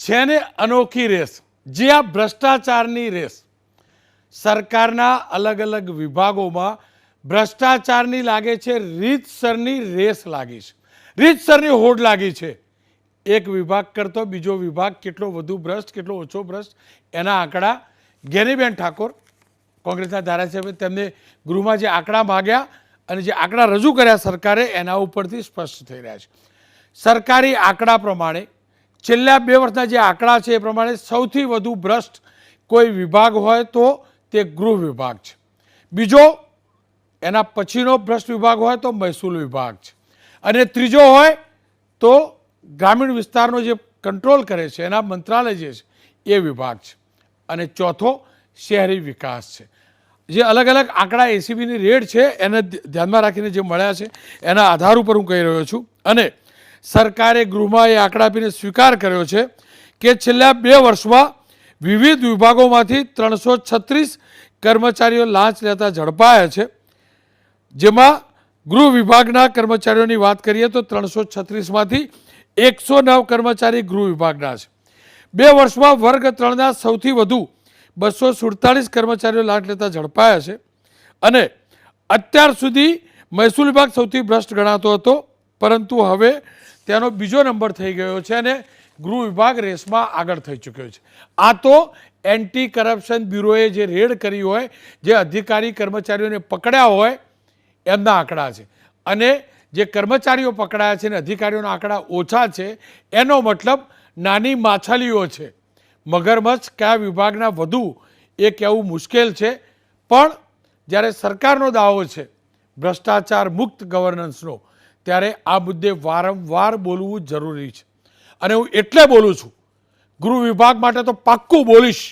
છે ને અનોખી રેસ, જે આ ભ્રષ્ટાચારની રેસ. સરકારના અલગ અલગ વિભાગોમાં ભ્રષ્ટાચારની લાગે છે રીતસરની રેસ લાગી છે, રીતસરની હોડ લાગી છે. એક વિભાગ કરતો બીજો વિભાગ કેટલો વધુ ભ્રષ્ટ, કેટલો ઓછો ભ્રષ્ટ, એના આંકડા જ્ઞાનીબેન ઠાકોર કોંગ્રેસના ધારાસભ્ય તેમને ગૃહમાં જે આંકડા માગ્યા અને જે આંકડા રજૂ કર્યા સરકારે એના ઉપરથી સ્પષ્ટ થઈ રહ્યા છે. સરકારી આંકડા પ્રમાણે છેલ્લા 2 વર્ષના જે આંકડા છે એ પ્રમાણે સૌથી વધુ ભ્રષ્ટ કોઈ વિભાગ હોય તો તે ગૃહ વિભાગ છે. બીજો એના પછીનો ભ્રષ્ટ વિભાગ હોય તો મહેસૂલ વિભાગ છે, અને ત્રીજો હોય તો ગ્રામીણ વિસ્તારનો જે કંટ્રોલ કરે છે એના મંત્રાલય જે છે એ વિભાગ છે, અને ચોથો શહેરી વિકાસ છે. જે અલગ અલગ આંકડા એસીબીની રેડ છે એને ધ્યાનમાં રાખીને જે મળ્યા છે એના આધાર ઉપર હું કહી રહ્યો છું. અને સરકારે ગૃહમાં એ આંકડા આપીને સ્વીકાર કર્યો છે કે છેલ્લા 2 વર્ષમાં વિવિધ વિભાગોમાંથી 336 કર્મચારીઓ લાંચ લેતા ઝડપાયા છે. જેમાં ગૃહ વિભાગના કર્મચારીઓની વાત કરીએ તો 336માંથી 109 કર્મચારી ગૃહ વિભાગના છે. 2 વર્ષમાં વર્ગ 3ના સૌથી વધુ 247 કર્મચારીઓ લાંચ લેતા ઝડપાયા છે. અને અત્યાર સુધી મહેસૂલ વિભાગ સૌથી ભ્રષ્ટ ગણાતો હતો, પરંતુ હવે તેનો બીજો નંબર થઈ ગયો છે અને ગૃહ વિભાગ રેસમાં આગળ થઈ ચૂક્યો છે. આ તો એન્ટી કરપ્શન બ્યુરોએ જે રેડ કરી હોય, જે અધિકારી કર્મચારીઓને પકડ્યા હોય એમના આંકડા છે. અને જે કર્મચારીઓ પકડાયા છે અને અધિકારીઓના આંકડા ઓછા છે એનો મતલબ નાની માછલીઓ છે. મગરમચ્છ કયા વિભાગના વધુ એ કહેવું મુશ્કેલ છે, પણ જ્યારે સરકારનો દાવો છે ભ્રષ્ટાચાર મુક્ત ગવર્નન્સનો, ત્યારે આ મુદ્દે વારંવાર બોલવું જરૂરી છે. અને હું એટલે બોલું છું, ગૃહ વિભાગ માટે તો પાક્કું બોલીશ.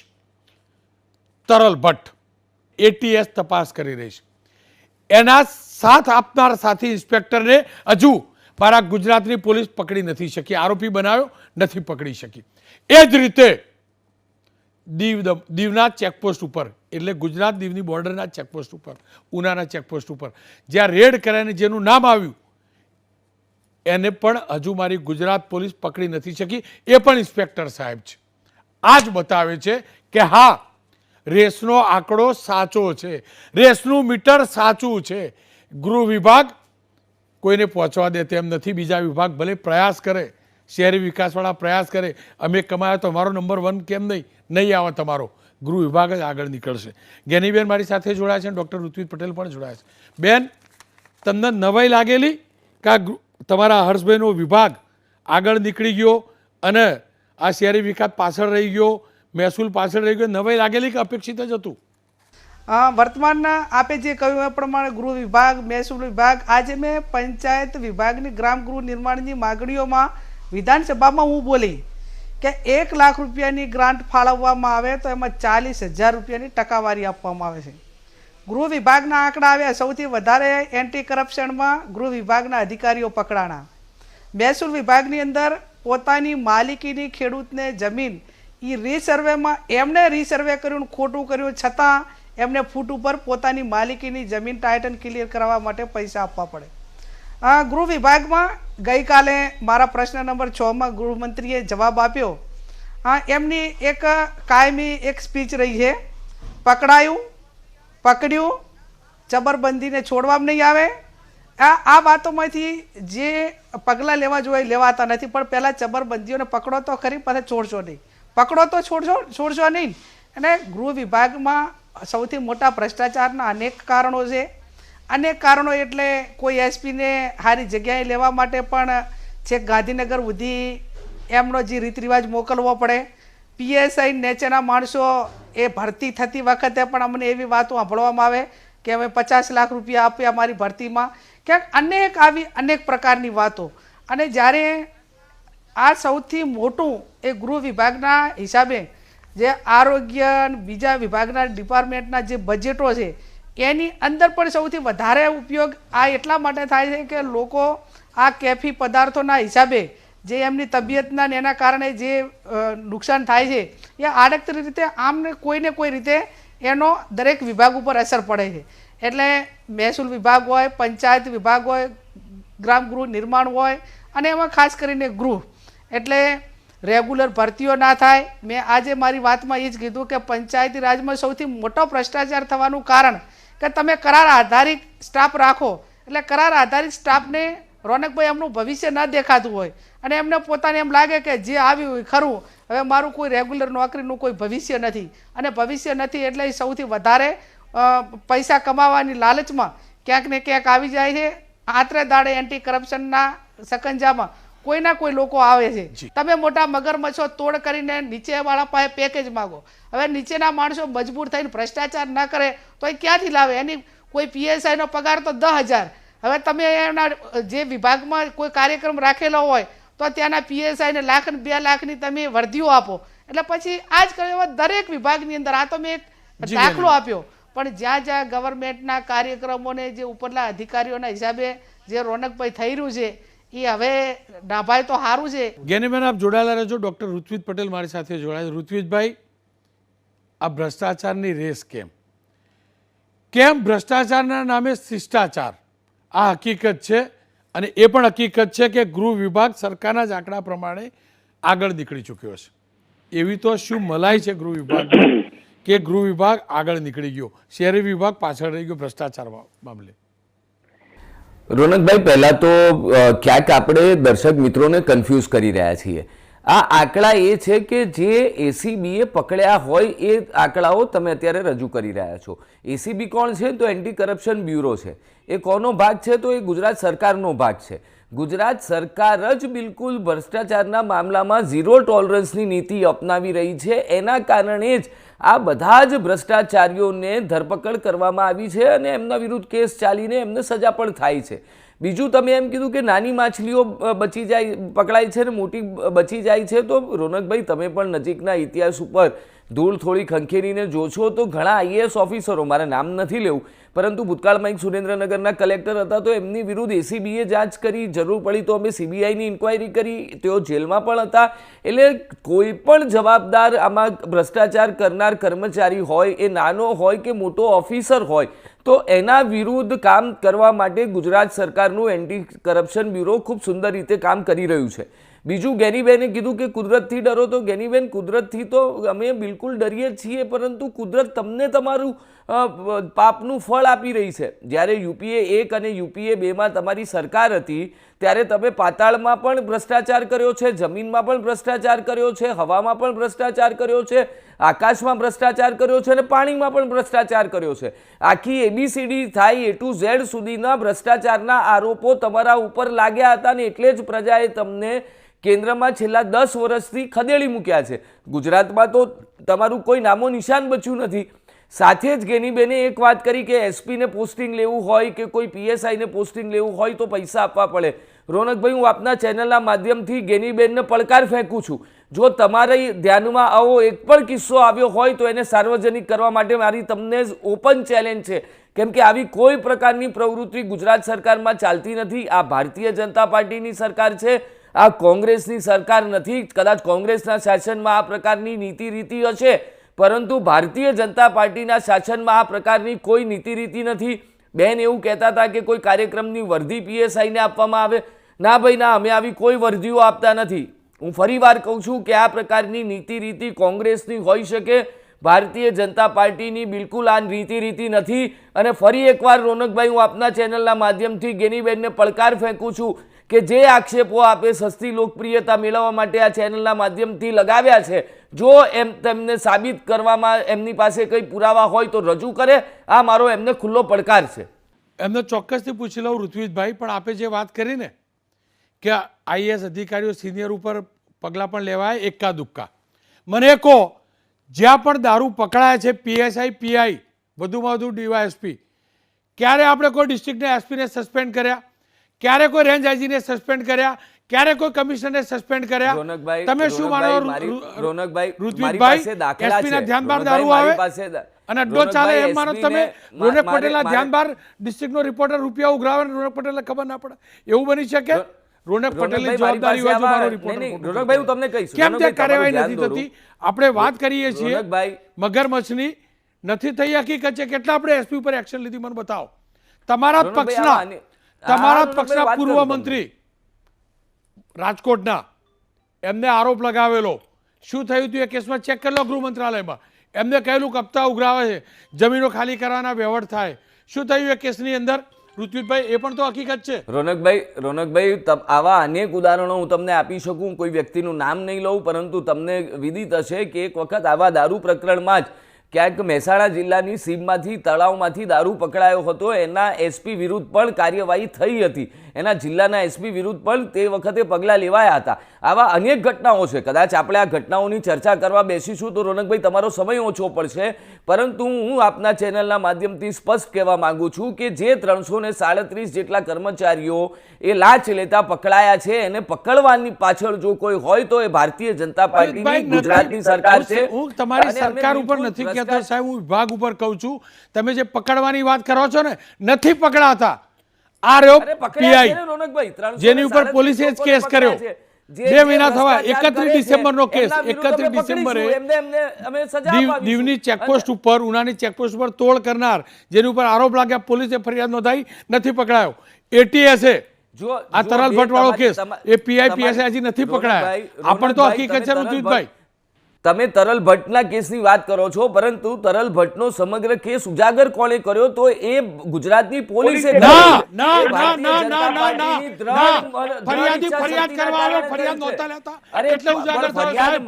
તરલ ભટ્ટ એટીએસ તપાસ કરી રહી છે. એના સાથ આપનાર સાથી ઇન્સ્પેક્ટરને હજુ મારા ગુજરાતની પોલીસ પકડી નથી શકી, આરોપી બનાવ્યો નથી પકડી શકી. એ જ રીતે દીવના ચેકપોસ્ટ ઉપર, એટલે ગુજરાત દીવની બોર્ડરના ચેકપોસ્ટ ઉપર, ઉનાના ચેકપોસ્ટ ઉપર જ્યાં રેડ કર્યાને જેનું નામ આવ્યું એને પણ હજુ મારી ગુજરાત પોલીસ પકડી નથી શકી. એ પણ ઇન્સ્પેક્ટર સાહેબ છે. આ જ બતાવે છે કે હા, રેસનો આંકડો સાચો છે, રેસનું મીટર સાચું છે. ગૃહ વિભાગ કોઈને પહોંચવા દે તેમ નથી. બીજા વિભાગ ભલે પ્રયાસ કરે, શહેરી વિકાસવાળા પ્રયાસ કરે, અમે કમાયા તો અમારો નંબર 1 કેમ નહીં આવે તમારો, ગૃહ વિભાગ જ આગળ નીકળશે. જ્ઞાનીબેન મારી સાથે જોડાયા છે, ડૉક્ટર ઋત્વિજ પટેલ પણ જોડાયા છે. બેન, તમને નવાઈ લાગેલી કે તમારા હર્ષભાઈનો વિભાગ આગળ નીકળી ગયો અને આ શહેરી વિકાસ પાછળ રહી ગયો, મહેસૂલ પાછળ રહી ગયો? નવાઈ લાગેલી કે અપેક્ષિત જ હતું? વર્તમાનના આપે જે કહ્યું એ પ્રમાણે ગૃહ વિભાગ, મહેસૂલ વિભાગ, આજે મેં પંચાયત વિભાગની ગ્રામ ગૃહ નિર્માણની માગણીઓમાં વિધાનસભામાં હું બોલી કે 1 લાખ રૂપિયાની ગ્રાન્ટ ફાળવવામાં આવે તો એમાં 40,000 રૂપિયાની ટકાવારી આપવામાં આવે છે. ગૃહ વિભાગના આંકડા આવ્યા, સૌથી વધારે એન્ટી કરપ્શનમાં ગૃહ વિભાગના અધિકારીઓ પકડાણા. મહેસૂલ વિભાગની અંદર પોતાની માલિકીની ખેડૂતને જમીન એ રીસર્વેમાં એમણે રીસર્વે કર્યું, ખોટું કર્યું, છતાં એમને ફૂટ ઉપર પોતાની માલિકીની જમીન ટાઇટન ક્લિયર કરવા માટે પૈસા આપવા પડે. ગૃહ વિભાગમાં ગઈકાલે મારા પ્રશ્ન નંબર 6માં ગૃહમંત્રીએ જવાબ આપ્યો. એમની એક કાયમી એક સ્પીચ રહી છે, પકડાયું, પકડ્યું, જબરબંધીને છોડવામાં નહીં આવે. આ વાતોમાંથી જે પગલાં લેવા જોઈએ લેવાતા નથી. પણ પહેલાં જબરબંધીઓને પકડો તો ખરી, પછી છોડશો નહીં, પકડો તો છોડશો નહીં. અને ગૃહ વિભાગમાં સૌથી મોટા ભ્રષ્ટાચારના અનેક કારણો છે. અનેક કારણો એટલે કોઈ એસપીને સારી જગ્યાએ લેવા માટે પણ છેક ગાંધીનગર સુધી એમનો જે રીત રિવાજ મોકલવો પડે. પીએસઆઈ નીચેના માણસો એ ભરતી થતી વખતે પણ અમને એવી વાતો સાંભળવામાં આવે કે અમે 50 લાખ રૂપિયા આપ્યા અમારી ભરતીમાં, ક્યાંક અનેક પ્રકારની વાતો. અને જ્યારે આ સૌથી મોટું એ ગૃહ વિભાગના હિસાબે જે આરોગ્ય બીજા વિભાગના ડિપાર્ટમેન્ટના જે બજેટો છે એની અંદર પણ સૌથી વધારે ઉપયોગ આ એટલા માટે થાય છે કે લોકો આ કેફી પદાર્થોના હિસાબે જે એમની તબિયતના એના કારણે જે નુકસાન થાય છે એ આડકતરી રીતે આમને કોઈને કોઈ રીતે એનો દરેક વિભાગ ઉપર અસર પડે છે. એટલે મહેસૂલ વિભાગ હોય, પંચાયત વિભાગ હોય, ગ્રામ ગૃહ નિર્માણ હોય, અને એમાં ખાસ કરીને ગૃહ એટલે રેગ્યુલર ભરતીઓ ના થાય. મેં આજે મારી વાતમાં એ જ કીધું કે પંચાયતી રાજમાં સૌથી મોટો ભ્રષ્ટાચાર થવાનું કારણ કે તમે કરાર આધારિત સ્ટાફ રાખો, એટલે કરાર આધારિત સ્ટાફને રોનકભાઈ એમનું ભવિષ્ય ન દેખાતું હોય અને એમને પોતાને એમ લાગે કે જે આવ્યું હોય ખરું, હવે મારું કોઈ રેગ્યુલર નોકરીનું કોઈ ભવિષ્ય નથી, અને ભવિષ્ય નથી એટલે એ સૌથી વધારે પૈસા કમાવાની લાલચમાં ક્યાંક ને ક્યાંક આવી જાય છે. આત્રે દાડે એન્ટી કરપ્શનના સકંજામાં કોઈના કોઈ લોકો આવે છે. તમે મોટા મગરમચ્છો તોડ કરીને નીચેવાળા પાસે પેકેજ માગો. હવે નીચેના માણસો મજબૂર થઈને ભ્રષ્ટાચાર ન કરે તો એ ક્યાંથી લાવે? એની કોઈ પીએસઆઈનો પગાર તો 10,000. હવે તમે એના જે વિભાગમાં કોઈ કાર્યક્રમ રાખેલો હોય તો ત્યાંના પીએસઆઈને લાખ ને 2 લાખની તમે વર્દીઓ આપો, એટલે પછી આ જ કરે દરેક વિભાગની અંદર. આ તો મેં એક દાખલો આપ્યો, પણ જ્યાં જ્યાં ગવર્મેન્ટના કાર્યક્રમોને જે ઉપરના અધિકારીઓના હિસાબે જે રોનકભાઈ થઈ રહ્યું છે એ હવે ડાભાઈ તો સારું છે. જ્ઞાનીબેન, આપ જોડાયેલા રહેજો. ડૉક્ટર ઋત્વિજ પટેલ મારી સાથે જોડાયા. ઋત્વિજભાઈ, આ ભ્રષ્ટાચારની રેસ કેમ ભ્રષ્ટાચારના નામે શિષ્ટાચાર? આ હકીકત છે, અને એ પણ હકીકત છે કે ગૃહ વિભાગ સરકારના જ આંકડા પ્રમાણે આગળ નીકળી ચૂક્યો છે. એવી તો શું મલાઈ છે ગૃહ વિભાગમાં કે ગૃહ વિભાગ આગળ નીકળી ગયો, શહેરી વિભાગ પાછળ રહી ગયો ભ્રષ્ટાચાર મામલે? રોનકભાઈ, પહેલા તો ક્યાંક આપણે દર્શક મિત્રોને કન્ફ્યુઝ કરી રહ્યા છીએ. આ આંકડા એ છે કે જે એસીબીએ પકડ્યા હોય એ આંકડાઓ તમે અત્યારે રજૂ કરી રહ્યા છો. એસીબી કોણ છે? તો એન્ટી કરપ્શન બ્યુરો છે. એ કોનો ભાગ છે? તો એ ગુજરાત સરકારનો ભાગ છે. ગુજરાત સરકાર જ બિલકુલ ભ્રષ્ટાચારના મામલામાં ઝીરો ટોલરન્સની નીતિ અપનાવી રહી છે. એના કારણે જ આ બધા જ ભ્રષ્ટાચારીઓને ધરપકડ કરવામાં આવી છે અને એમના વિરુદ્ધ કેસ ચાલીને એમને સજા પણ થાય છે. બીજું, તમે એમ કીધું કે નાની માછલીઓ પકડાય છે ને મોટી બચી જાય છે. તો રોનકભાઈ, તમે પણ નજીકના ઇતિહાસ ઉપર ધૂળ થોડી ખંખેરીને જોશો તો ઘણા આઈએએસ ઓફિસરો, મારે નામ નથી લેવું, પરંતુ ભૂતકાળમાં એક સુરેન્દ્રનગરના કલેક્ટર હતા તો એમની વિરુદ્ધ એસીબીએ જાંચ કરી, જરૂર પડી તો અમે સીબીઆઈની ઇન્ક્વાયરી કરી, તેઓ જેલમાં પણ હતા. એટલે કોઈ પણ જવાબદાર આમાં ભ્રષ્ટાચાર કરનાર કર્મચારી હોય, એ નાનો હોય કે મોટો ઓફિસર હોય, તો એના વિરુદ્ધ કામ કરવા માટે ગુજરાત સરકારનું એન્ટી કરપ્શન બ્યુરો ખૂબ સુંદર રીતે કામ કરી રહ્યું છે. બીજું, જ્ઞાનીબેને કીધું કે કુદરતથી ડરો, તો જ્ઞાનીબેન, કુદરતથી તો અમે બિલકુલ ડરીએ છીએ, પરંતુ કુદરત તમને તમારું પાપનું ફળ આપી રહી છે. જ્યારે યુપીએ 1 અને યુપીએ 2માં તમારી સરકાર હતી ત્યારે તમે પાતાળમાં પણ ભ્રષ્ટાચાર કર્યો છે, જમીનમાં પણ ભ્રષ્ટાચાર કર્યો છે, હવામાં પણ ભ્રષ્ટાચાર કર્યો છે, આકાશમાં ભ્રષ્ટાચાર કર્યો છે અને પાણીમાં પણ ભ્રષ્ટાચાર કર્યો છે. આખી એબીસીડી થાય A to Z સુધીના ભ્રષ્ટાચારના આરોપો તમારા ઉપર લાગ્યા હતા ને એટલે જ પ્રજાએ તમને કેન્દ્રમાં છેલ્લા 10 વર્ષથી ખદેડી મૂક્યા છે. ગુજરાતમાં તો તમારું કોઈ નામો નિશાન બચ્યું નથી. સાથે જ જ્ઞાનીબેને એક વાત કરી કે એસપીને પોસ્ટિંગ લેવું હોય કે કોઈ પીએસઆઈને પોસ્ટિંગ લેવું હોય તો પૈસા આપવા પડે. રોનકભાઈ, હું આપના ચેનલના માધ્યમથી જ્ઞાનીબેનને પડકાર ફેંકું છું. જો તમારા ધ્યાનમાં આવો એક પણ કિસ્સો આવ્યો હોય તો એને સાર્વજનિક કરવા માટે મારી તમને ઓપન ચેલેન્જ છે, કેમ કે આવી કોઈ પ્રકારની પ્રવૃત્તિ ગુજરાત સરકારમાં ચાલતી નથી. આ ભારતીય જનતા પાર્ટીની સરકાર છે, આ કોંગ્રેસની સરકાર નથી. કદાચ કોંગ્રેસના શાસનમાં આ પ્રકારની નીતિ રીતિ હશે, પરંતુ ભારતીય જનતા પાર્ટીના શાસનમાં આ પ્રકારની કોઈ નીતિ રીતિ નથી. બેન એવું કહેતા હતા કે કોઈ કાર્યક્રમની વર્દી પીએસઆઈને આપવામાં આવે. ના ભાઈ ના, અમે આવી કોઈ વર્દીઓ આપતા નથી. હું ફરી વાર કહું છું કે આ પ્રકારની નીતિ રીતિ કોંગ્રેસની હોઈ શકે, ભારતીય જનતા પાર્ટીની બિલકુલ આ નીતિ રીતિ નથી. અને ફરી એકવાર રોનકભાઈ, હું આપના ચેનલના માધ્યમથી જ્ઞાનીબેનને પડકાર ફેંકું છું કે જે આક્ષેપો આપે સસ્તી લોકપ્રિયતા મેળવવા માટે આ ચેનલના માધ્યમથી લગાવ્યા છે, જો એમ તેમને સાબિત કરવામાં એમની પાસે કંઈ પુરાવા હોય તો રજૂ કરે. આ મારો એમને ખુલ્લો પડકાર છે. એમને ચોક્કસથી પૂછી લઉં ઋત્વિજભાઈ, પણ આપે જે વાત કરી ને કે આઈએએસ અધિકારીઓ સિનિયર ઉપર પગલાં પણ લેવાય એક્કા દુક્કા, મને કહો જ્યાં પણ દારૂ પકડાય છે પીએસઆઈ પીઆઈ વધુમાં વધુ ડીવાયએસપી, ક્યારે આપણે કોઈ ડિસ્ટ્રિક્ટના એસપીને સસ્પેન્ડ કર્યા? ક્યારે કોઈ રેન્જ આઈજીને સસ્પેન્ડ કર્યા? ક્યારે કોઈ કમિશનરને સસ્પેન્ડ કર્યા? તમે શું માનો રોનકભાઈ, ઋત્વિજભાઈ, એસપીના ધ્યાન બહાર દારૂ આવે અને અડ્ડો ચાલે એમ માનો તમે? રોનક પટેલના ધ્યાન બહાર ડિસ્ટ્રિક્ટનો રિપોર્ટર રૂપિયા ઉઘરાવે ને રોનક પટેલને ખબર ના પડે, એવું બની શકે? રોનક પટેલની જવાબદારી હોય છે મારો રિપોર્ટર. રોનકભાઈ, હું તમને કહીશ કેમ ત્યાં કાર્યવાહી નથી થતી? આપણે વાત કરીએ છીએ મગરમચ્છની, નથી થઈ. હકીકત છે કેટલા આપણે એસપી ઉપર એક્શન લીધી મને બતાવો. તમારા પક્ષના પૂર્વ મંત્રી રાજકોટના એમને આરોપ લગાવેલો. શું થયું હતું એ કેસમાં ચેક કરી લો ગૃહ મંત્રાલયમાં. એમને કહેલું કે હપ્તા ઉઘરાવે છે, જમીનો ખાલી કરવાના વ્યવહાર થાય. શું થયું એ કેસની અંદર ઋત્વિકભાઈ? એ પણ તો હકીકત છે. રોનકભાઈ આવા અનેક ઉદાહરણો હું તમને આપી શકું, કોઈ વ્યક્તિનું નામ નહીં લઉં, પરંતુ તમને વિદિત હશે કે એક વખત આવા દારૂ પ્રકરણમાં જ ક્યાંક મહેસાણા જિલ્લાની સીમમાંથી તળાવમાંથી દારૂ પકડાયો હતો. એના એસપી વિરુદ્ધ પણ કાર્યવાહી થઈ હતી, એના જિલ્લાના એસપી વિરુદ્ધ પણ તે વખતે પગલાં લેવાયા હતા. આવા અનેક ઘટનાઓ છે. કદાચ આપણે આ ઘટનાઓની ચર્ચા કરવા બેસીશું તો રોનકભાઈ તમારો સમય ઓછો પડશે, પરંતુ હું આપના ચેનલના માધ્યમથી સ્પષ્ટ કહેવા માંગુ છું કે જે 337 જેટલા કર્મચારીઓ એ લાંચ લેતા પકડાયા છે, એને પકડવાની પાછળ જો કોઈ હોય તો એ ભારતીય જનતા પાર્ટીની ગુજરાતની સરકાર છે. હું તમારી સરકાર ઉપર નથી કહેતો સાહેબ, હું વિભાગ ઉપર કહું છું. તમે જે પકડવાની વાત કરો છો ને, નથી પકડાતા. આ રહ્યો પીઆઈ જેની ઉપર પોલીસે જ કેસ કર્યો. 2 મહિના થવા 31 ડિસેમ્બરનો કેસ. 31 ડિસેમ્બરે દીવની ચેકપોસ્ટ ઉપર, ઉનાની ચેકપોસ્ટ ઉપર તોડ કરનાર જેની ઉપર આરોપ લાગ્યા, પોલીસે ફરિયાદ નોંધાઈ, નથી પકડાયો. એટીએસે આ તરલ ભટ્ટ વાળો કેસ, એ પીઆઈ પીએસઆઈ હજી નથી પકડાયા. આ પણ તો હકીકત છે ઋત્વિકભાઈ. તમે તરલ ભટ્ટના કેસની વાત કરો છો, પરંતુ તરલ ભટ્ટનો સમગ્ર કેસ ઉજાગર કોણે કર્યો? તો એ ગુજરાતની પોલીસે. ફરિયાદ કરવા આવ્યો, ફરિયાદ નહોતા લેતા એટલે ઉજાગર થયો સાહેબ.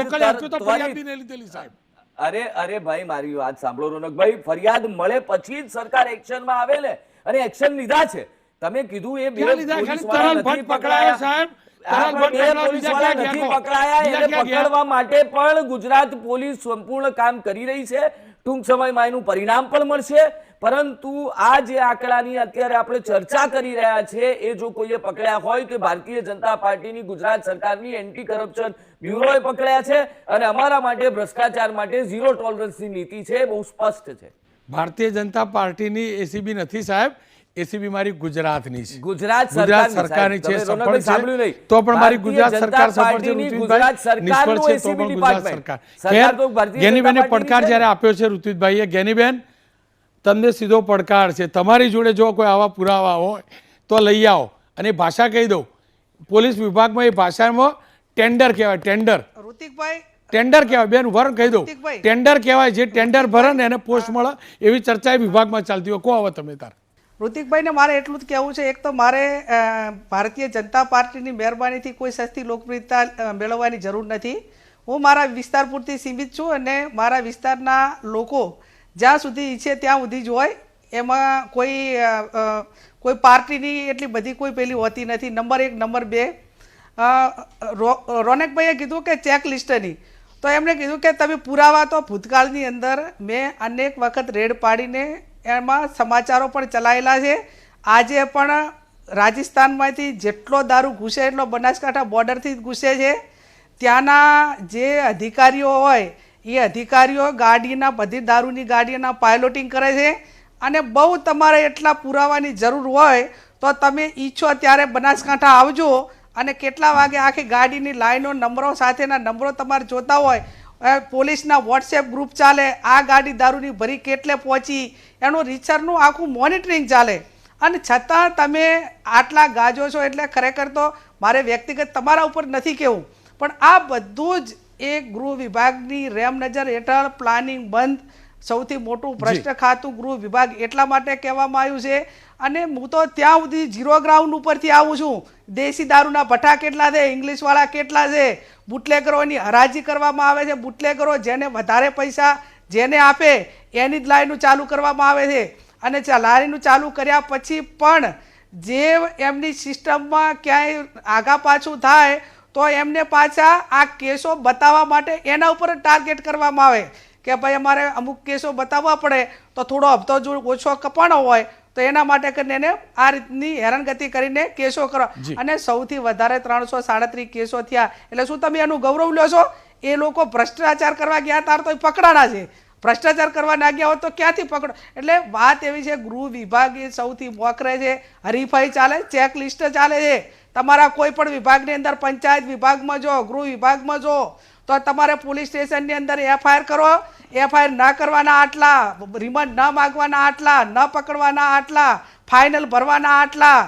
લોકલ એસપી તો ફરિયાદ બી નહીં લીધેલી સાહેબ. અરે ભાઈ, મારી વાત સાંભળો રોનકભાઈ. ફરિયાદ મળે પછી જ સરકાર એક્શનમાં આવે ને, અને એક્શન લીધા છે. તમે કીધું એ બે લીધા, ખાલી તરલ ભટ્ટ પકડાયો સાહેબ. પકડવા માટે પણ ગુજરાત પોલીસ સંપૂર્ણ કામ કરી રહી છે. ટૂંક સમયમાં એનું પરિણામ પણ મળશે. પરંતુ આ જે આંકડાની અત્યારે આપણે ચર્ચા કરી રહ્યા છે, એ જો કોઈએ પકડ્યા હોય તો ભારતીય જનતા પાર્ટીની ગુજરાત સરકારની એન્ટી કરપ્શન બ્યુરોએ પકડ્યા છે. અને અમારા માટે ભ્રષ્ટાચાર માટે ઝીરો ટોલરન્સની નીતિ છે, બહુ સ્પષ્ટ છે. ભારતીય જનતા પાર્ટીની એસીબી નથી સાહેબ, એસીબી મારી ગુજરાતની છે. ગુજરાત સરકારની છે. સફળ છે તો પણ મારી ગુજરાત સરકાર સફળ છે ઋત્વિકભાઈ. નિષ્ફળ છે તો પણ ગુજરાત સરકાર. જ્ઞાનીબેને પડકાર જ્યારે આપ્યો છે ઋત્વિકભાઈએ, જ્ઞાનીબેન તમને સીધો પડકાર છે, તમારી જોડે જો કોઈ આવા પુરાવા હોય તો લઈ આવો. અને ભાષા કહી દઉં, પોલીસ વિભાગમાં એ ભાષામાં ટેન્ડર કહેવાય. ટેન્ડર કહેવાય બેન, વરણ કહી દઉં, ટેન્ડર કહેવાય. જે ટેન્ડર ભરે ને એને પોસ્ટ મળે, એવી ચર્ચા વિભાગમાં ચાલતી હોય. કહો હવે તમે તાર. ઋતિકભાઈને મારે એટલું જ કહેવું છે, એક તો મારે ભારતીય જનતા પાર્ટીની મહેરબાનીથી કોઈ સસ્તી લોકપ્રિયતા મેળવવાની જરૂર નથી. હું મારા વિસ્તાર પૂરતી સીમિત છું, અને મારા વિસ્તારના લોકો જ્યાં સુધી ઈચ્છે ત્યાં સુધી જ હોય. એમાં કોઈ પાર્ટીની એટલી બધી કોઈ પેલી હોતી નથી. નંબર 1. નંબર 2, રોનકભાઈએ કીધું કે ચેકલિસ્ટની, તો એમણે કીધું કે તમે પુરાવા તો ભૂતકાળની અંદર મેં અનેક વખત રેડ પાડીને એમાં સમાચારો પણ ચલાવેલા છે. આજે પણ રાજસ્થાનમાંથી જેટલો દારૂ ઘૂસે એટલો બનાસકાંઠા બોર્ડરથી જ ઘૂસે છે. ત્યાંના જે અધિકારીઓ હોય એ અધિકારીઓ ગાડીના, બધી દારૂની ગાડીના પાયલોટિંગ કરે છે. અને બહુ તમારે એટલા પુરાવાની જરૂર હોય તો તમે ઈચ્છો ત્યારે બનાસકાંઠા આવજો, અને કેટલા વાગે આખી ગાડીની લાઈનો, નંબરો સાથેના નંબરો તમારે જોતા હોય, પોલીસના વોટ્સએપ ગ્રુપ ચાલે, આ ગાડી દારૂની ભરી કેટલે પહોંચી, એનું રીસર્ચનું આખું મોનિટરિંગ ચાલે. અને છતાં તમે આટલા ગાજો છો. એટલે ખરેખર તો મારે વ્યક્તિગત તમારા ઉપર નથી કહેવું, પણ આ બધું જ એ ગૃહ વિભાગની રેમ નજર હેઠળ પ્લાનિંગ બંધ, સૌથી મોટું ભ્રષ્ટ ખાતું ગૃહ વિભાગ એટલા માટે કહેવામાં આવ્યું છે. અને હું તો ત્યાં સુધી ઝીરો ગ્રાઉન્ડ ઉપરથી આવું છું. દેશી દારૂના ભઠ્ઠા કેટલા છે, ઇંગ્લિશવાળા કેટલા છે, બુટલેગરોની હરાજી કરવામાં આવે છે. બુટલેગરો જેને વધારે પૈસા જેને આપે એની જ લાઈનું ચાલુ કરવામાં આવે છે. અને લારીનું ચાલુ કર્યા પછી પણ જે એમની સિસ્ટમમાં ક્યાંય આગા પાછું થાય તો એમને પાછા આ કેસો બતાવવા માટે એના ઉપર ટાર્ગેટ કરવામાં આવે કે ભાઈ અમારે અમુક કેસો બતાવવા પડે, તો થોડો હપ્તો જો ઓછો કપાણો હોય તો એના માટે કરીને એને આ રીતની હેરાનગતિ કરીને કેસો કરો. અને સૌથી વધારે 337 કેસો થયા. એટલે શું તમે એનું ગૌરવ લો છો? એ લોકો ભ્રષ્ટાચાર કરવા ગયા તાર તો પકડાણા છે. ભ્રષ્ટાચાર કરવા ના ગયા હોત તો ક્યાંથી પકડો? એટલે વાત એવી છે, ગૃહ વિભાગ એ સૌથી મોખરે છે. હરીફાઈ ચાલે, ચેકલિસ્ટ ચાલે છે. તમારા કોઈ પણ વિભાગની અંદર, પંચાયત વિભાગમાં જો, ગૃહ વિભાગમાં જો, તો તમારે પોલીસ સ્ટેશનની અંદર એફઆઈઆર કરો. એફઆઈઆર ના કરવાના આટલા, રિમાન્ડ ના માગવાના આટલા, ન પકડવાના આટલા, ફાઇનલ ભરવાના આટલા.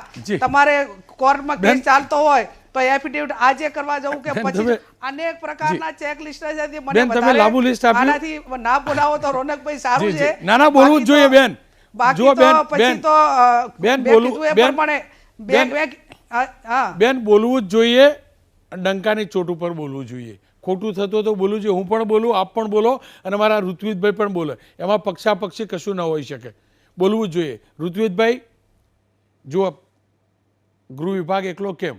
તમારે કોર્ટમાં કેસ ચાલતો હોય તો એફિડેવિટ આજે કરવા જવું કે બેન, પછી તમે- અનેક પ્રકારના ચેકલિસ્ટ છે જે મને બેન, તમે વધારે લાંબુ list આપ્યું? આનાથી ના બોલાવો તો રોનકભાઈ સારું જી, છે. જી. ના, ના, બોલવું જ બાકી તો- જોઈએ, બેન. બાકી જુઓ, તો બેન, પછી બેન. તો બેન, બે બોલવું- કીધું એ બેન, પ્રમાણે બેન. હા બેન, બોલવું જ જોઈએ, ડંકાની ચોટ ઉપર બોલવું જોઈએ. ખોટું થતું હોય તો બોલવું જોઈએ. હું પણ બોલું, આપ પણ બોલો, અને મારા ઋત્વિજભાઈ પણ બોલે. એમાં પક્ષાપક્ષી કશું ન હોઈ શકે. બોલવું જ જોઈએ. ઋત્વિજભાઈ, જુઓ, ગૃહ વિભાગ એકલો કેમ,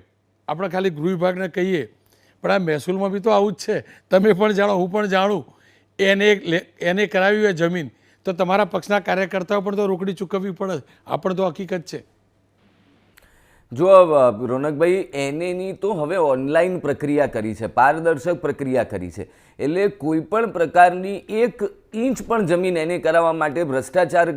આપણે ખાલી ગૃહ વિભાગને કહીએ, પણ આ મહેસૂલમાં બી તો આવું જ છે. તમે પણ જાણો, હું પણ જાણું. એને કરાવી હોય જમીન તો તમારા પક્ષના કાર્યકર્તાઓ પણ તો રોકડી ચૂકવવી પડે. આ પણ તો હકીકત છે. જો રોનકભાઈ, એનેની તો હવે ઓનલાઈન પ્રક્રિયા કરી છે, પારદર્શક પ્રક્રિયા કરી છે. એટલે કોઈ પણ પ્રકારની 1 ઇંચ પણ જમીન એને કરાવવા માટે ભ્રષ્ટાચાર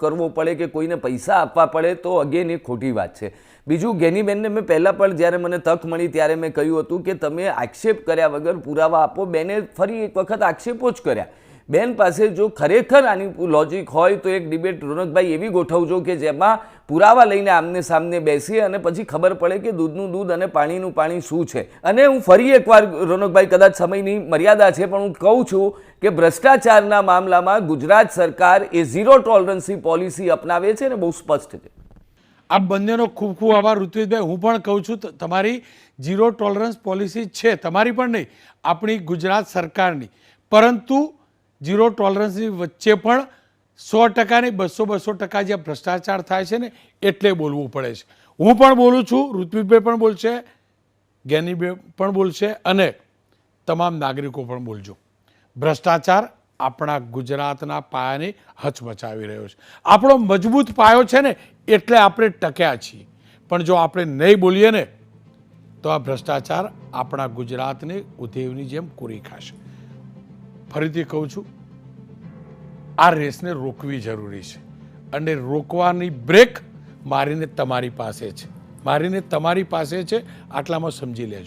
કરવો પડે કે કોઈને પૈસા આપવા પડે તો અગેન એ ખોટી વાત છે. બીજું, ગેનીબેનને મેં પહેલાં પણ જ્યારે મને તક મળી ત્યારે મેં કહ્યું હતું કે તમે આક્ષેપ કર્યા વગર પુરાવા આપો. બેને ફરી એક વખત આક્ષેપો જ કર્યા. બેન પાસે જો ખરેખર આની લોજિક હોય તો એક ડિબેટ રોનકભાઈ એવી ગોઠવજો કે જેમાં પુરાવા લઈને આમને સામને બેસીએ અને પછી ખબર પડે કે દૂધનું દૂધ અને પાણીનું પાણી શું છે. અને હું ફરી એકવાર રોનકભાઈ, કદાચ સમયની મર્યાદા છે પણ હું કહું છું કે ભ્રષ્ટાચારના મામલામાં ગુજરાત સરકાર એ ઝીરો ટોલરન્સની પોલિસી અપનાવે છે ને બહુ સ્પષ્ટ છે. આ બંનેનો ખૂબ ખૂબ આભાર ઋત્વિજભાઈ. હું પણ કહું છું, તમારી ઝીરો ટોલરન્સ પોલિસી છે, તમારી પણ નહીં, આપણી ગુજરાત સરકારની. પરંતુ ઝીરો ટોલરન્સની વચ્ચે પણ 100% ની 200% જે ભ્રષ્ટાચાર થાય છે ને, એટલે બોલવું પડે છે. હું પણ બોલું છું, ઋત્વિજભાઈ પણ બોલશે, જ્ઞાનીભાઈ પણ બોલશે, અને તમામ નાગરિકો પણ બોલજો. ભ્રષ્ટાચાર આપણા ગુજરાતના પાયાને હચમચાવી રહ્યો છે. આપણો મજબૂત પાયો છે ને, એટલે આપણે ટક્યા છીએ. પણ જો આપણે નહીં બોલીએ ને તો આ ભ્રષ્ટાચાર આપણા ગુજરાતને ઉધેવની જેમ કોરી ખાશે. ફરીથી કહું છું, આ રેસને રોકવી જરૂરી છે, અને રોકવાની બ્રેક મારીને તમારી પાસે છે, મારીને તમારી પાસે છે. આટલામાં સમજી લેજો.